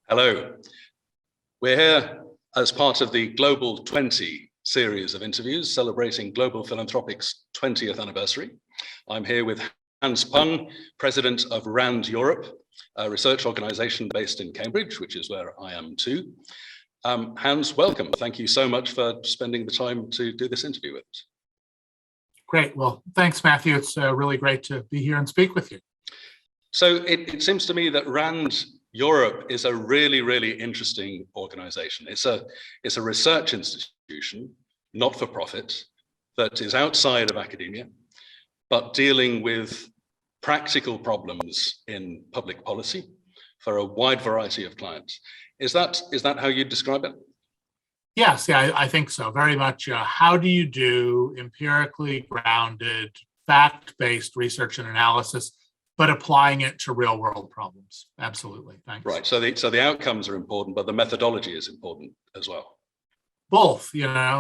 Hello. We're here as part of the Global 20 series of interviews celebrating Global Philanthropic's 20th anniversary. I'm here with Hans Pung, President of Rend Europe, a research organization based in Cambridge, which is where I am too. Hans, welcome. Thank you so much for spending the time to do this interview with us. Great. Well, thanks, Matthew. It's really great to be here and speak with you. So it seems to me that Rend Europe is a really, really interesting organization. It's a research institution, not for profit, that is outside of academia, but dealing with practical problems in public policy for a wide variety of clients. Is that how you describe it? Yes, yeah, I think so. Very much. How do you do empirically grounded, fact-based research and analysis, but applying it to real-world problems? Absolutely. Thanks. Right. So the outcomes are important, but the methodology is important as well. Both,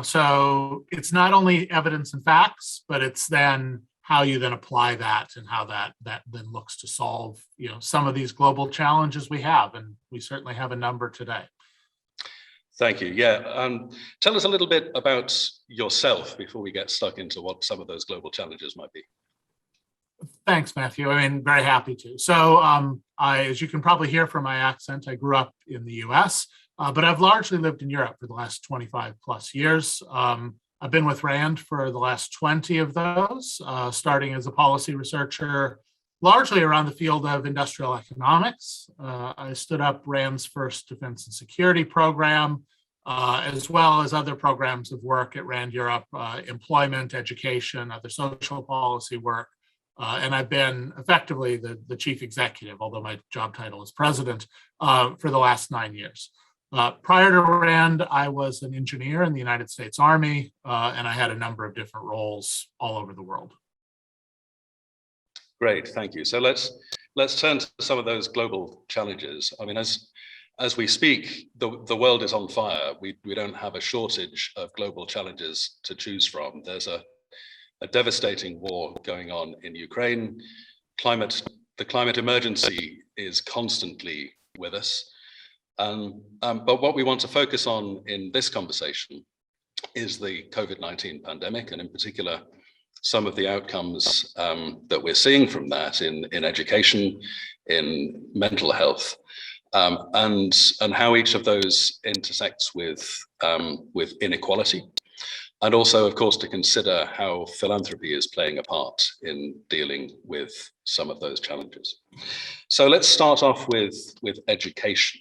So it's not only evidence and facts, but it's then how you then apply that and how that then looks to solve, some of these global challenges we have, and we certainly have a number today. Thank you. Yeah. Tell us a little bit about yourself before we get stuck into what some of those global challenges might be. Thanks, Matthew. Very happy to. So as you can probably hear from my accent, I grew up in the US, but I've largely lived in Europe for the last 25 plus years. I've been with Rand for the last 20 of those, starting as a policy researcher, largely around the field of industrial economics. I stood up Rand's first defense and security program, as well as other programs of work at Rand Europe, employment, education, other social policy work. And I've been effectively the chief executive, although my job title is president, for the last 9 years. Prior to Rand, I was an engineer in the United States Army, and I had a number of different roles all over the world. Great, thank you. So let's turn to some of those global challenges. As we speak, the world is on fire. We don't have a shortage of global challenges to choose from. There's a devastating war going on in Ukraine. The climate emergency is constantly with us. But what we want to focus on in this conversation is the COVID-19 pandemic, and in particular, some of the outcomes that we're seeing from that in education, in mental health, and how each of those intersects with inequality. And also, of course, to consider how philanthropy is playing a part in dealing with some of those challenges. So let's start off with education.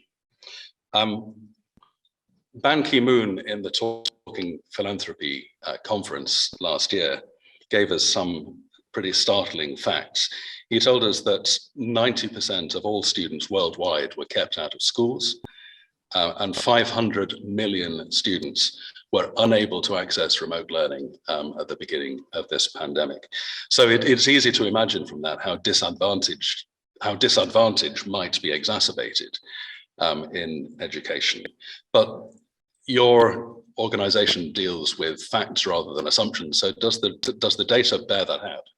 Ban Ki-moon in the Talking Philanthropy conference last year gave us some pretty startling facts. He told us that 90% of all students worldwide were kept out of schools, and 500 million students were unable to access remote learning at the beginning of this pandemic. So it's easy to imagine from that how disadvantage might be exacerbated in education. But your organization deals with facts rather than assumptions. So does the data bear that out?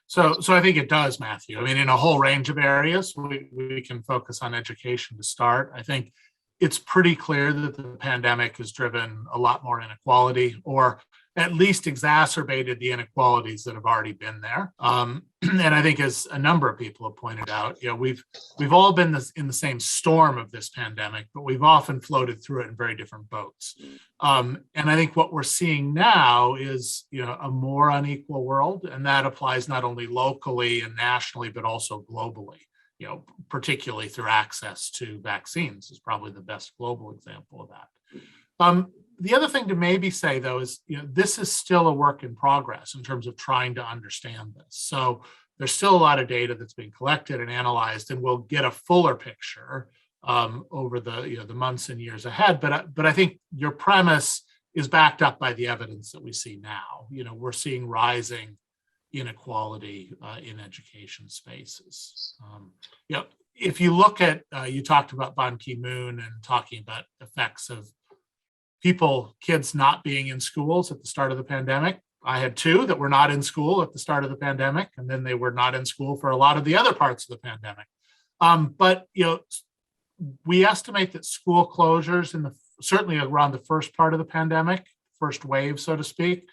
So I think it does, Matthew. In a whole range of areas, we can focus on education to start. I think it's pretty clear that the pandemic has driven a lot more inequality, or at least exacerbated the inequalities that have already been there. And I think, as a number of people have pointed out, we've all been in the same storm of this pandemic, but we've often floated through it in very different boats. And I think what we're seeing now is, a more unequal world, and that applies not only locally and nationally, but also globally. Particularly through access to vaccines is probably the best global example of that. The other thing to maybe say, though, is this is still a work in progress in terms of trying to understand this. So there's still a lot of data that's being collected and analyzed, and we'll get a fuller picture over the months and years ahead. But I think your premise is backed up by the evidence that we see now. We're seeing rising inequality in education spaces. If you look at, you talked about Ban Ki-moon and talking about effects of kids not being in schools at the start of the pandemic. I had two that were not in school at the start of the pandemic, and then they were not in school for a lot of the other parts of the pandemic. But we estimate that school closures certainly around the first part of the pandemic, first wave, so to speak,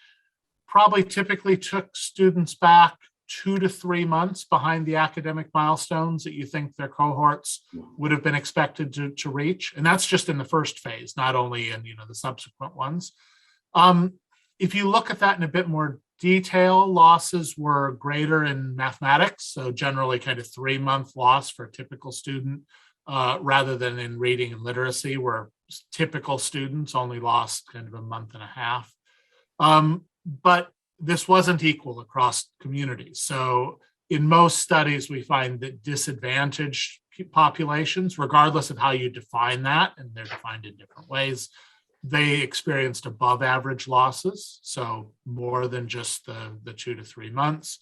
probably typically took students back 2 to 3 months behind the academic milestones that you think their cohorts would have been expected to reach. And that's just in the first phase, not only in the subsequent ones. If you look at that in a bit more detail, losses were greater in mathematics, so generally kind of 3-month loss for a typical student, rather than in reading and literacy, where typical students only lost kind of a month and a half. But this wasn't equal across communities. So in most studies, we find that disadvantaged populations, regardless of how you define that, and they're defined in different ways, they experienced above average losses, so more than just the 2 to 3 months.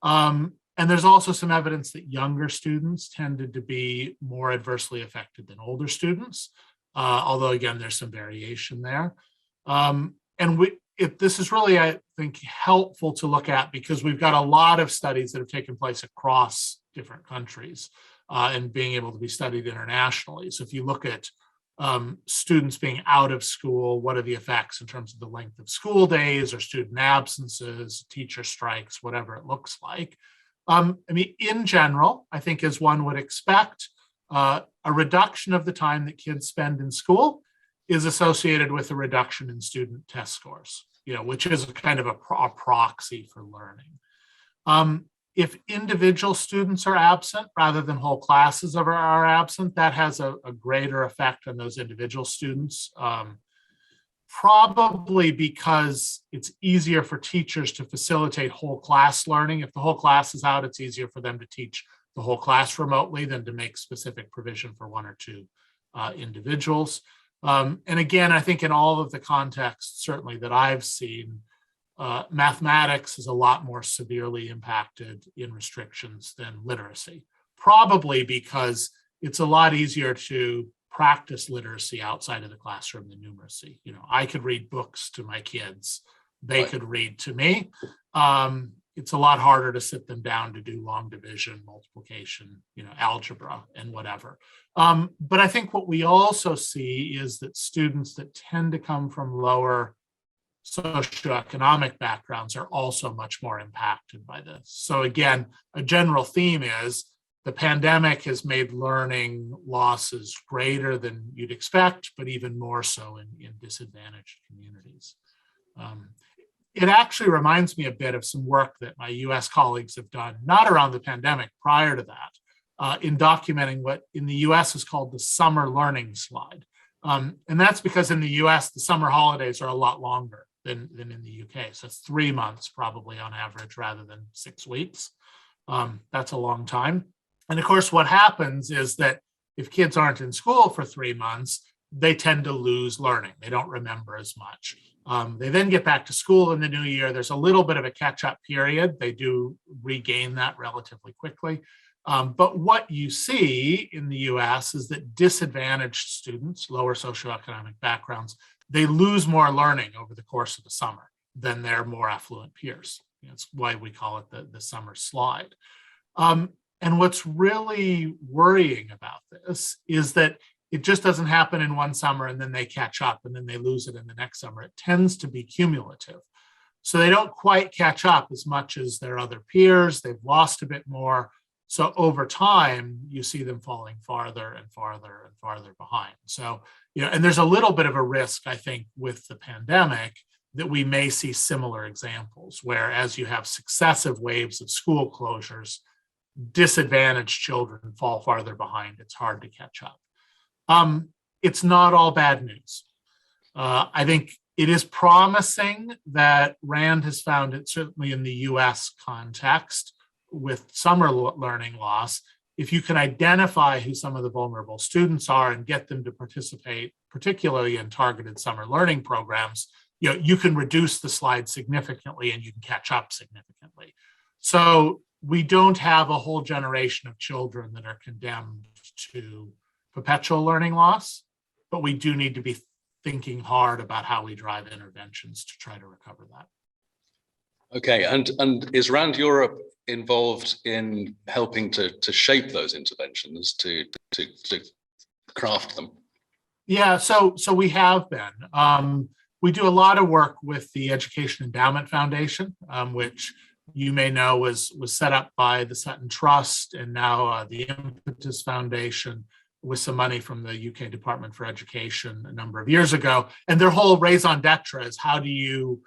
And there's also some evidence that younger students tended to be more adversely affected than older students, although again, there's some variation there. This is really, I think, helpful to look at because we've got a lot of studies that have taken place across different countries and being able to be studied internationally. So if you look at students being out of school, what are the effects in terms of the length of school days or student absences, teacher strikes, whatever it looks like. In general, I think as one would expect, a reduction of the time that kids spend in school is associated with a reduction in student test scores, which is kind of a proxy for learning. If individual students are absent rather than whole classes are absent, that has a greater effect on those individual students, probably because it's easier for teachers to facilitate whole class learning. If the whole class is out, it's easier for them to teach the whole class remotely than to make specific provision for 1 or 2 individuals. And again, I think in all of the contexts, certainly that I've seen, mathematics is a lot more severely impacted in restrictions than literacy, probably because it's a lot easier to practice literacy outside of the classroom than numeracy. I could read books to my kids, they could read to me. It's a lot harder to sit them down to do long division, multiplication, algebra and whatever. But I think what we also see is that students that tend to come from lower socioeconomic backgrounds are also much more impacted by this. So again, a general theme is the pandemic has made learning losses greater than you'd expect, but even more so in disadvantaged communities. It actually reminds me a bit of some work that my US colleagues have done, not around the pandemic, prior to that, in documenting what in the US is called the summer learning slide. And that's because in the US, the summer holidays are a lot longer than in the UK. So it's 3 months probably on average rather than 6 weeks. That's a long time. And of course, what happens is that if kids aren't in school for 3 months, they tend to lose learning. They don't remember as much. They then get back to school in the new year. There's a little bit of a catch-up period. They do regain that relatively quickly. But what you see in the US is that disadvantaged students, lower socioeconomic backgrounds, they lose more learning over the course of the summer than their more affluent peers. That's why we call it the summer slide. And what's really worrying about this is that it just doesn't happen in one summer and then they catch up and then they lose it in the next summer. It tends to be cumulative. So they don't quite catch up as much as their other peers. They've lost a bit more. So over time, you see them falling farther and farther and farther behind. So, and there's a little bit of a risk, I think, with the pandemic that we may see similar examples where as you have successive waves of school closures, disadvantaged children fall farther behind. It's hard to catch up. It's not all bad news. I think it is promising that Rand has found it, certainly in the US context, with summer learning loss, if you can identify who some of the vulnerable students are and get them to participate, particularly in targeted summer learning programs, you can reduce the slide significantly and you can catch up significantly. So we don't have a whole generation of children that are condemned to perpetual learning loss, but we do need to be thinking hard about how we drive interventions to try to recover that. Okay, and is Rand Europe involved in helping to shape those interventions to craft them? Yeah, so we have been. We do a lot of work with the Education Endowment Foundation, which you may know was set up by the Sutton Trust and now the Impetus Foundation with some money from the UK Department for Education a number of years ago. And their whole raison d'etre is how do you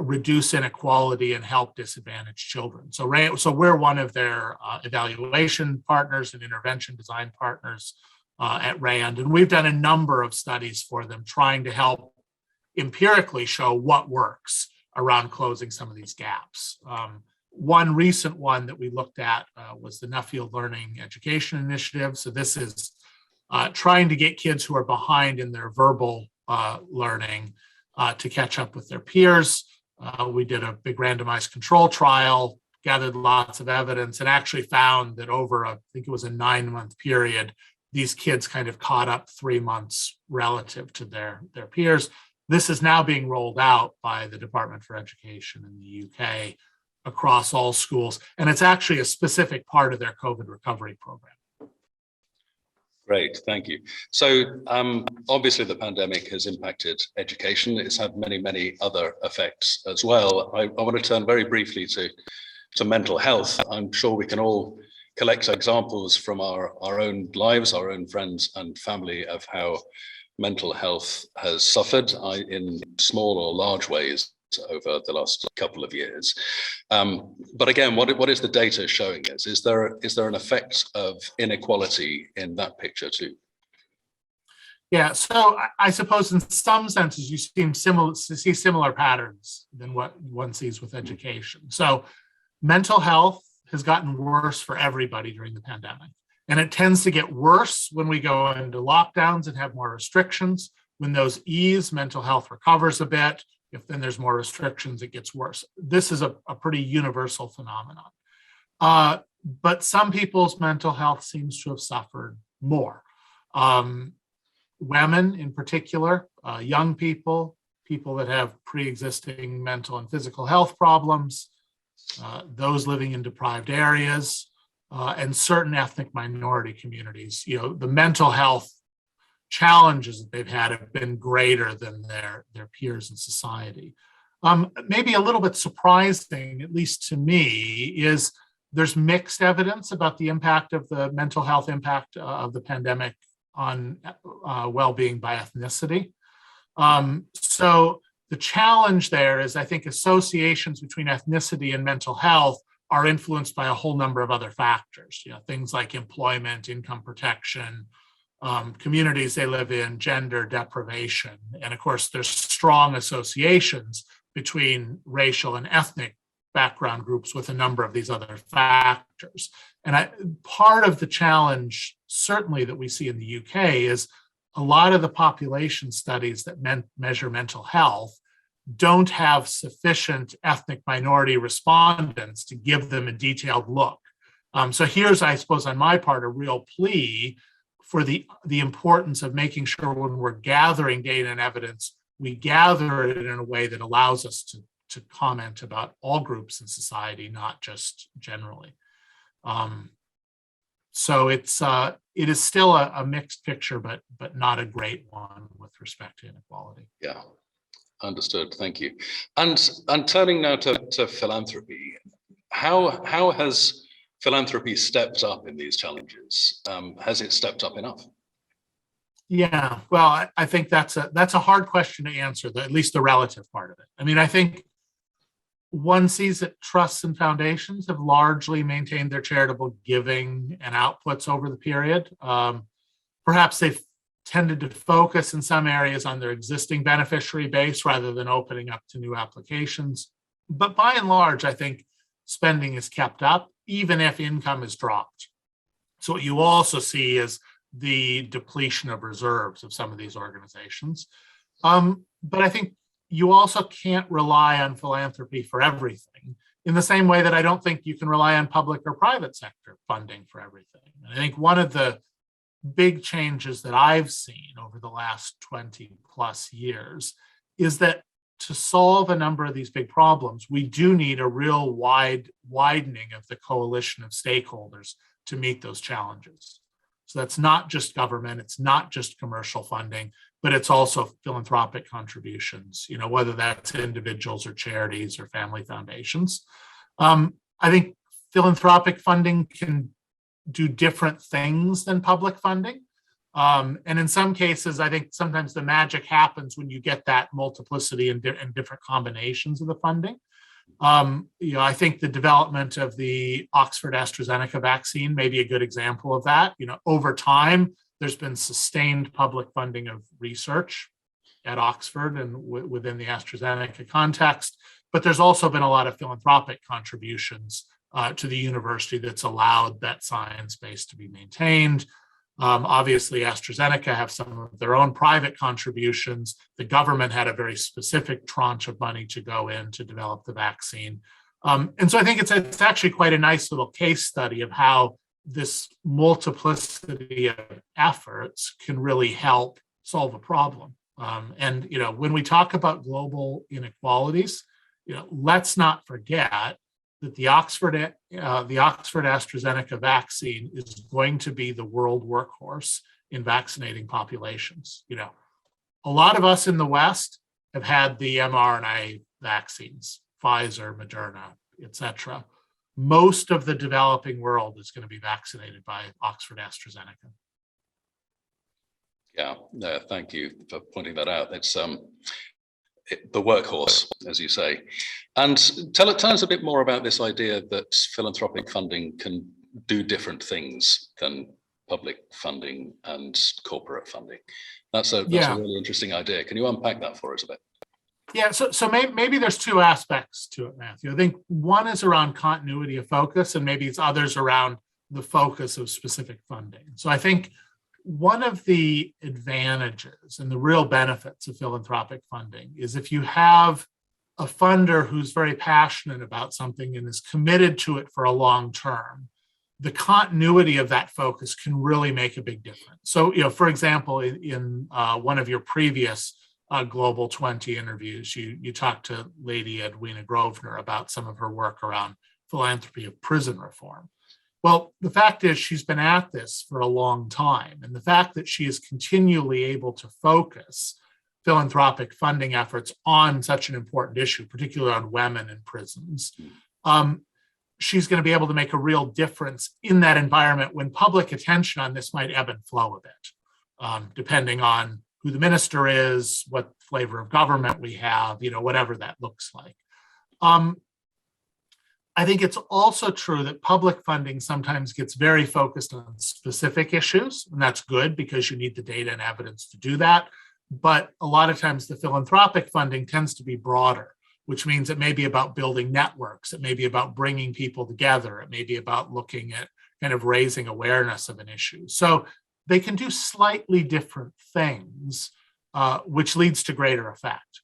reduce inequality and help disadvantaged children. So we're one of their evaluation partners and intervention design partners at Rend. And we've done a number of studies for them trying to help empirically show what works around closing some of these gaps. One recent one that we looked at was the Nuffield Learning Education Initiative. So this is trying to get kids who are behind in their verbal learning to catch up with their peers. We did a big randomized control trial, gathered lots of evidence, and actually found that over I think it was a 9-month period, these kids kind of caught up 3 months relative to their peers. This is now being rolled out by the Department for Education in the UK across all schools, and it's actually a specific part of their COVID recovery program. Great, thank you. So obviously the pandemic has impacted education. It's had many, many other effects as well. I want to turn very briefly to mental health. I'm sure we can all collect examples from our own lives, our own friends and family of how mental health has suffered in small or large ways over the last couple of years. But again, what is the data showing us? Is there an effect of inequality in that picture too? Yeah, so I suppose in some senses you see similar patterns than what one sees with education. So mental health has gotten worse for everybody during the pandemic. And it tends to get worse when we go into lockdowns and have more restrictions. When those ease, mental health recovers a bit. If then there's more restrictions, it gets worse. This is a pretty universal phenomenon. But some people's mental health seems to have suffered more. Women in particular, young people, people that have pre-existing mental and physical health problems, those living in deprived areas, and certain ethnic minority communities. You know, the mental health challenges that they've had have been greater than their peers in society. Maybe a little bit surprising, at least to me, is there's mixed evidence about the impact of the mental health impact of the pandemic on well-being by ethnicity. So the challenge there is, I think, associations between ethnicity and mental health are influenced by a whole number of other factors. You know, things like employment, income protection, communities they live in, gender, deprivation. And of course, there's strong associations between racial and ethnic background groups with a number of these other factors. And part of the challenge, certainly that we see in the UK, is a lot of the population studies that measure mental health don't have sufficient ethnic minority respondents to give them a detailed look. So here's, I suppose, on my part, a real plea for the importance of making sure when we're gathering data and evidence, we gather it in a way that allows us to comment about all groups in society, not just generally. So it is still a mixed picture, but not a great one with respect to inequality. Yeah, understood. Thank you. And turning now to philanthropy, how has philanthropy stepped up in these challenges? Has it stepped up enough? Yeah, well, I think that's a hard question to answer, at least the relative part of it. I mean, I think one sees that trusts and foundations have largely maintained their charitable giving and outputs over the period. Perhaps they've tended to focus in some areas on their existing beneficiary base rather than opening up to new applications. But by and large, I think spending is kept up, even if income is dropped. So what you also see is the depletion of reserves of some of these organizations. But I think you also can't rely on philanthropy for everything, in the same way that I don't think you can rely on public or private sector funding for everything. And I think one of the big changes that I've seen over the last 20 plus years is that to solve a number of these big problems, we do need a real widening of the coalition of stakeholders to meet those challenges. So that's not just government, it's not just commercial funding, but it's also philanthropic contributions, whether that's individuals or charities or family foundations. I think philanthropic funding can do different things than public funding. And in some cases, I think sometimes the magic happens when you get that multiplicity and different combinations of the funding. I think the development of the Oxford AstraZeneca vaccine may be a good example of that. Over time, there's been sustained public funding of research at Oxford and within the AstraZeneca context, but there's also been a lot of philanthropic contributions to the university that's allowed that science base to be maintained. Obviously, AstraZeneca have some of their own private contributions. The government had a very specific tranche of money to go in to develop the vaccine. And so I think it's actually quite a nice little case study of how this multiplicity of efforts can really help solve a problem. And when we talk about global inequalities, let's not forget that the Oxford AstraZeneca vaccine is going to be the world workhorse in vaccinating populations. A lot of us in the West have had the mRNA vaccines, Pfizer, Moderna, etc. Most of the developing world is going to be vaccinated by Oxford AstraZeneca. Yeah, no, thank you for pointing that out. It's the workhorse, as you say. And tell us a bit more about this idea that philanthropic funding can do different things than public funding and corporate funding. That's a really interesting idea. Can you unpack that for us a bit? Yeah, so maybe there's two aspects to it, Matthew. I think one is around continuity of focus, and maybe it's others around the focus of specific funding. So I think one of the advantages and the real benefits of philanthropic funding is if you have a funder who's very passionate about something and is committed to it for a long term, the continuity of that focus can really make a big difference. So, for example, in one of your previous Global 20 interviews, you talked to Lady Edwina Grosvenor about some of her work around philanthropy of prison reform. Well, the fact is she's been at this for a long time. And the fact that she is continually able to focus philanthropic funding efforts on such an important issue, particularly on women in prisons, she's going to be able to make a real difference in that environment when public attention on this might ebb and flow a bit, depending on who the minister is, what flavor of government we have, whatever that looks like. I think it's also true that public funding sometimes gets very focused on specific issues, and that's good because you need the data and evidence to do that. But a lot of times the philanthropic funding tends to be broader, which means it may be about building networks. It may be about bringing people together. It may be about looking at kind of raising awareness of an issue. So they can do slightly different things, which leads to greater effect.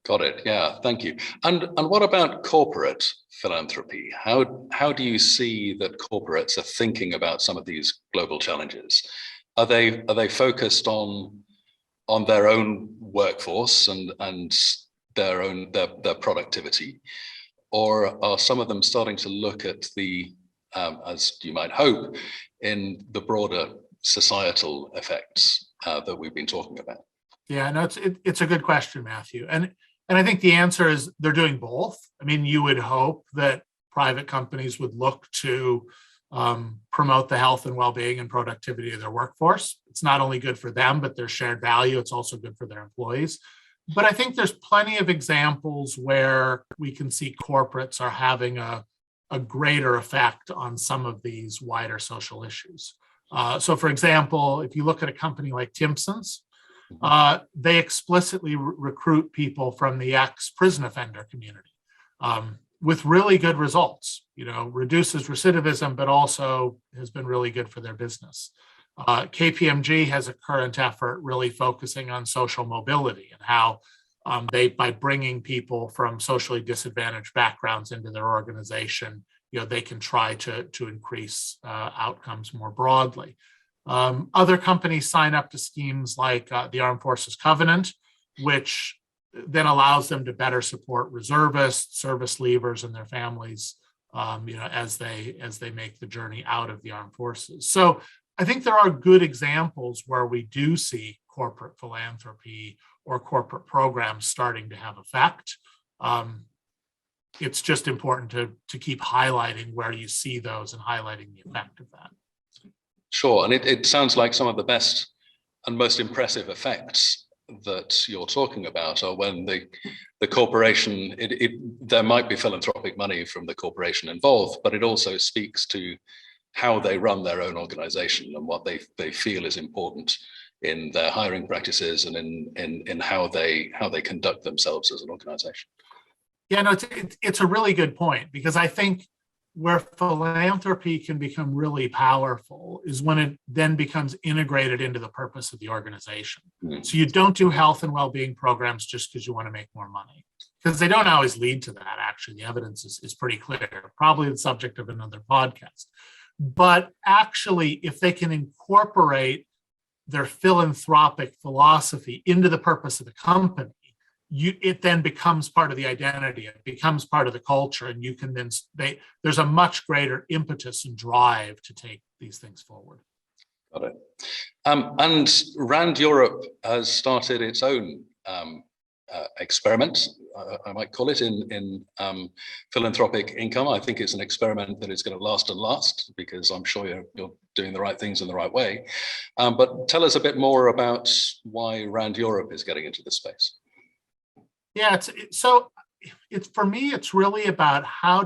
Got it. Yeah, thank you. And what about corporate philanthropy? How do you see that corporates are thinking about some of these global challenges? Are they focused on their own workforce and their productivity, or are some of them starting to look at the as you might hope in the broader societal effects that we've been talking about? Yeah, no, it's a good question, Matthew. And I think the answer is they're doing both. I mean, you would hope that private companies would look to promote the health and well-being and productivity of their workforce. It's not only good for them, but their shared value. It's also good for their employees. But I think there's plenty of examples where we can see corporates are having a greater effect on some of these wider social issues. So for example, if you look at a company like Timpson's, they explicitly recruit people from the ex-prison offender community with really good results, reduces recidivism, but also has been really good for their business. KPMG has a current effort really focusing on social mobility and how by bringing people from socially disadvantaged backgrounds into their organization, they can try to increase outcomes more broadly. Other companies sign up to schemes like the Armed Forces Covenant, which then allows them to better support reservists, service leavers, and their families as they make the journey out of the armed forces. So I think there are good examples where we do see corporate philanthropy or corporate programs starting to have effect. It's just important to keep highlighting where you see those and highlighting the effect of that. Sure, and it sounds like some of the best and most impressive effects that you're talking about are when the corporation, there might be philanthropic money from the corporation involved, but it also speaks to how they run their own organization and what they feel is important in their hiring practices and in how they conduct themselves as an organization. Yeah, no, it's a really good point, because I think where philanthropy can become really powerful is when it then becomes integrated into the purpose of the organization. So you don't do health and well-being programs just because you want to make more money, because they don't always lead to that. Actually, the evidence is pretty clear, probably the subject of another podcast. But actually, if they can incorporate their philanthropic philosophy into the purpose of the company, it then becomes part of the identity. It becomes part of the culture, and you can then there's a much greater impetus and drive to take these things forward. Got it. And Rand Europe has started its own experiment, I might call it, in philanthropic income. I think it's an experiment that is going to last and last, because I'm sure you're doing the right things in the right way. But tell us a bit more about why Rand Europe is getting into this space. Yeah, for me, it's really about how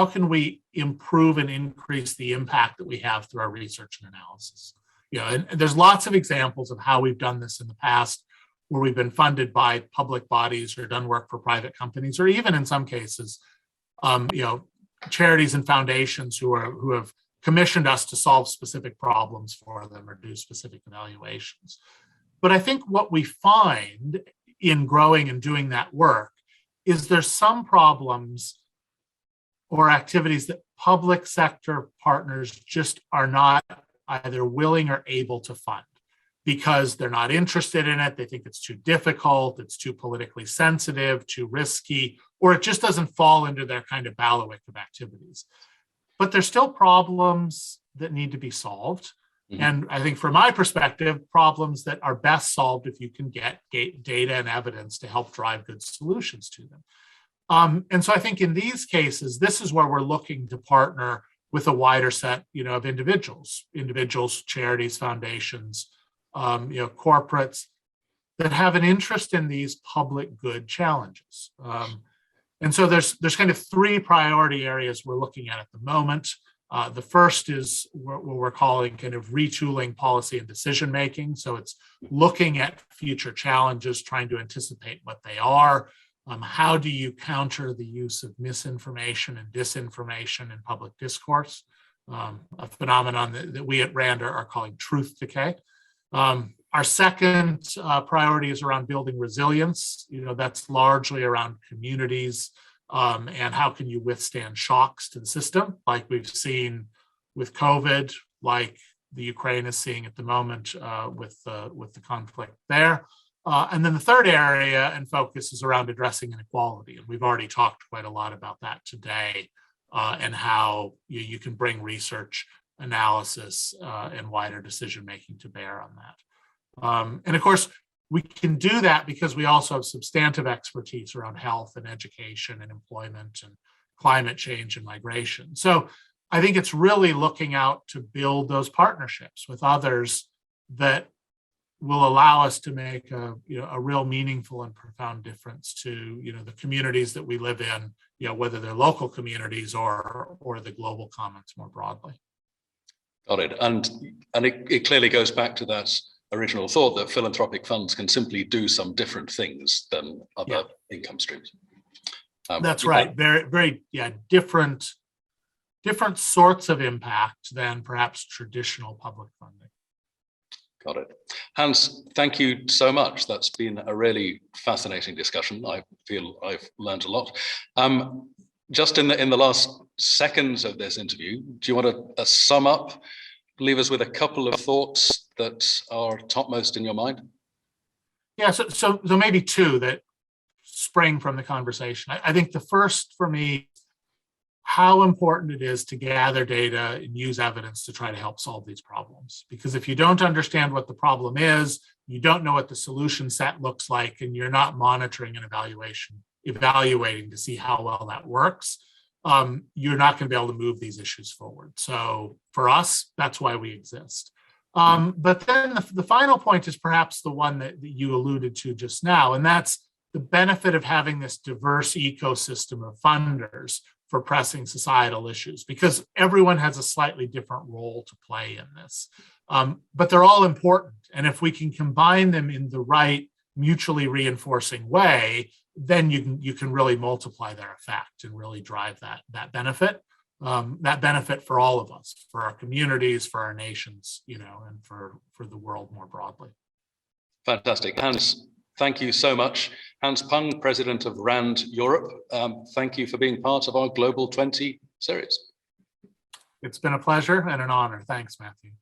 can we improve and increase the impact that we have through our research and analysis. And there's lots of examples of how we've done this in the past, where we've been funded by public bodies or done work for private companies, or even in some cases, charities and foundations who have commissioned us to solve specific problems for them or do specific evaluations. But I think what we find in growing and doing that work is there's some problems or activities that public sector partners just are not either willing or able to fund, because they're not interested in it. They think it's too difficult, it's too politically sensitive, too risky, or it just doesn't fall into their kind of bailiwick of activities. But there's still problems that need to be solved. And I think from my perspective, problems that are best solved if you can get data and evidence to help drive good solutions to them. And so I think in these cases, this is where we're looking to partner with a wider set, of individuals, charities, foundations, corporates that have an interest in these public good challenges. And so there's kind of three priority areas we're looking at the moment. The first is what we're calling kind of retooling policy and decision making. So it's looking at future challenges, trying to anticipate what they are. How do you counter the use of misinformation and disinformation in public discourse? A phenomenon that we at Rand are calling truth decay. Our second priority is around building resilience. That's largely around communities. And how can you withstand shocks to the system, like we've seen with COVID, like the Ukraine is seeing at the moment with the conflict there. And then the third area and focus is around addressing inequality. And we've already talked quite a lot about that today, and how you can bring research, analysis, and wider decision-making to bear on that. And of course, we can do that because we also have substantive expertise around health and education and employment and climate change and migration. So I think it's really looking out to build those partnerships with others that will allow us to make a real meaningful and profound difference to the communities that we live in, whether they're local communities or the global commons more broadly. Got it. And it clearly goes back to that original thought that philanthropic funds can simply do some different things than other income streams. That's right. Very, very, different sorts of impact than perhaps traditional public funding. Got it. Hans, thank you so much. That's been a really fascinating discussion. I feel I've learned a lot. Just in the last seconds of this interview, do you want to sum up, leave us with a couple of thoughts that are topmost in your mind? Yeah, so maybe two that spring from the conversation. I think the first for me, how important it is to gather data and use evidence to try to help solve these problems. Because if you don't understand what the problem is, you don't know what the solution set looks like, and you're not monitoring and evaluating to see how well that works, you're not going to be able to move these issues forward. So for us, that's why we exist. But then the final point is perhaps the one that you alluded to just now, and that's the benefit of having this diverse ecosystem of funders for pressing societal issues, because everyone has a slightly different role to play in this. But they're all important. And if we can combine them in the right mutually reinforcing way, then you can really multiply their effect and really drive that benefit for all of us, for our communities, for our nations, and for the world more broadly. Fantastic. Hans, thank you so much. Hans Pung, President of Rend Europe. Thank you for being part of our Global 20 series. It's been a pleasure and an honor. Thanks, Matthew.